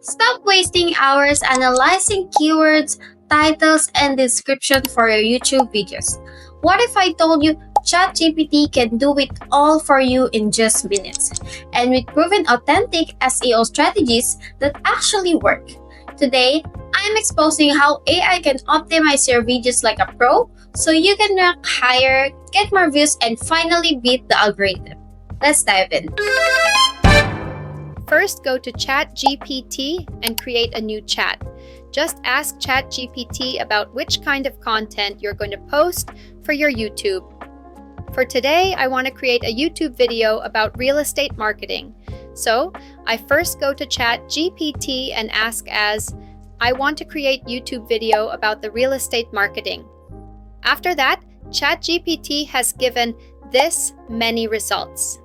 Stop wasting hours analyzing keywords, titles, and description for your YouTube videos. What if I told you ChatGPT can do it all for you in just minutes, and with proven authentic SEO strategies that actually work? Today, I'm exposing how AI can optimize your videos like a pro so you can rank higher, get more views, and finally beat the algorithm. Let's dive in. First, go to ChatGPT and create a new chat. Just ask ChatGPT about which kind of content you're going to post for your YouTube. For today, I want to create a YouTube video about real estate marketing. So, I first go to ChatGPT and ask I want to create YouTube video about the real estate marketing. After that, ChatGPT has given this many results.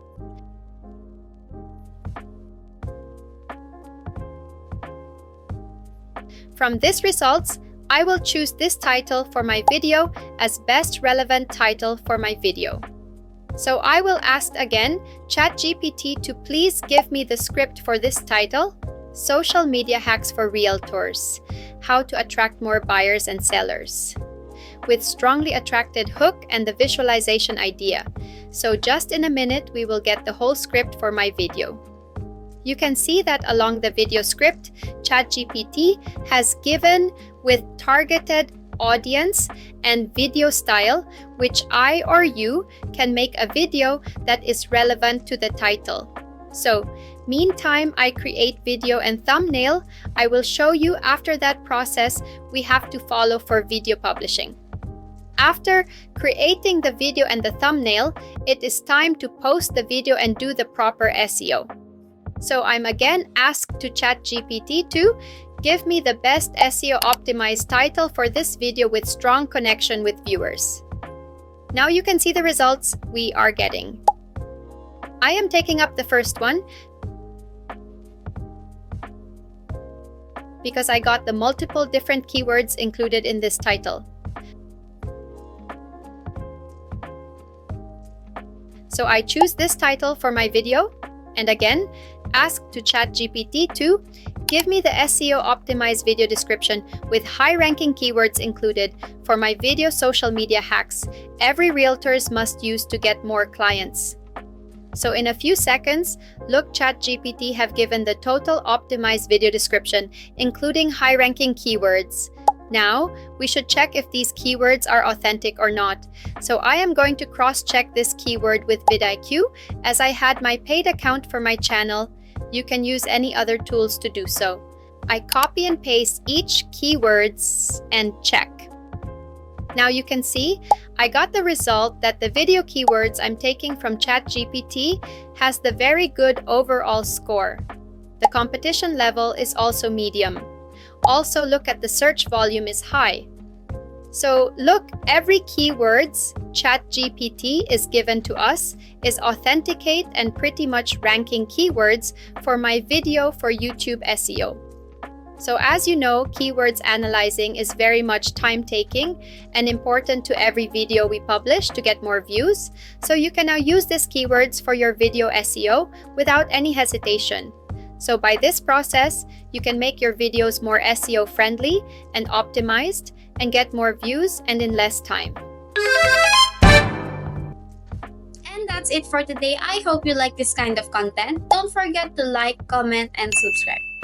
From these results, I will choose this title for my video as best relevant title for my video. So I will ask again ChatGPT to please give me the script for this title, Social Media Hacks for Realtors, How to Attract More Buyers and Sellers, with strongly attracted hook and the visualization idea. So just in a minute, we will get the whole script for my video. You can see that along the video script, ChatGPT has given with targeted audience and video style, which I or you can make a video that is relevant to the title. So, meantime I create video and thumbnail, I will show you after that process we have to follow for video publishing. After creating the video and the thumbnail, it is time to post the video and do the proper SEO. So I'm again asked to ChatGPT to give me the best SEO-optimized title for this video with strong connection with viewers. Now you can see the results we are getting. I am taking up the first one because I got the multiple different keywords included in this title. So I choose this title for my video and again ask to ChatGPT to give me the SEO-optimized video description with high-ranking keywords included for my video social media hacks every realtors must use to get more clients. So in a few seconds, look, ChatGPT have given the total optimized video description, including high-ranking keywords. Now, we should check if these keywords are authentic or not. So I am going to cross-check this keyword with VidIQ as I had my paid account for my channel. You can use any other tools to do so. I copy and paste each keywords and check. Now you can see I got the result that the video keywords I'm taking from ChatGPT has the very good overall score. The competition level is also medium. Also look at the search volume is high. So look, every keywords ChatGPT is given to us is authenticate and pretty much ranking keywords for my video for YouTube SEO. So as you know, keywords analyzing is very much time-taking and important to every video we publish to get more views. So you can now use these keywords for your video SEO without any hesitation. So by this process, you can make your videos more SEO friendly and optimized and get more views and in less time. And that's it for today. I hope you like this kind of content. Don't forget to like, comment, and subscribe.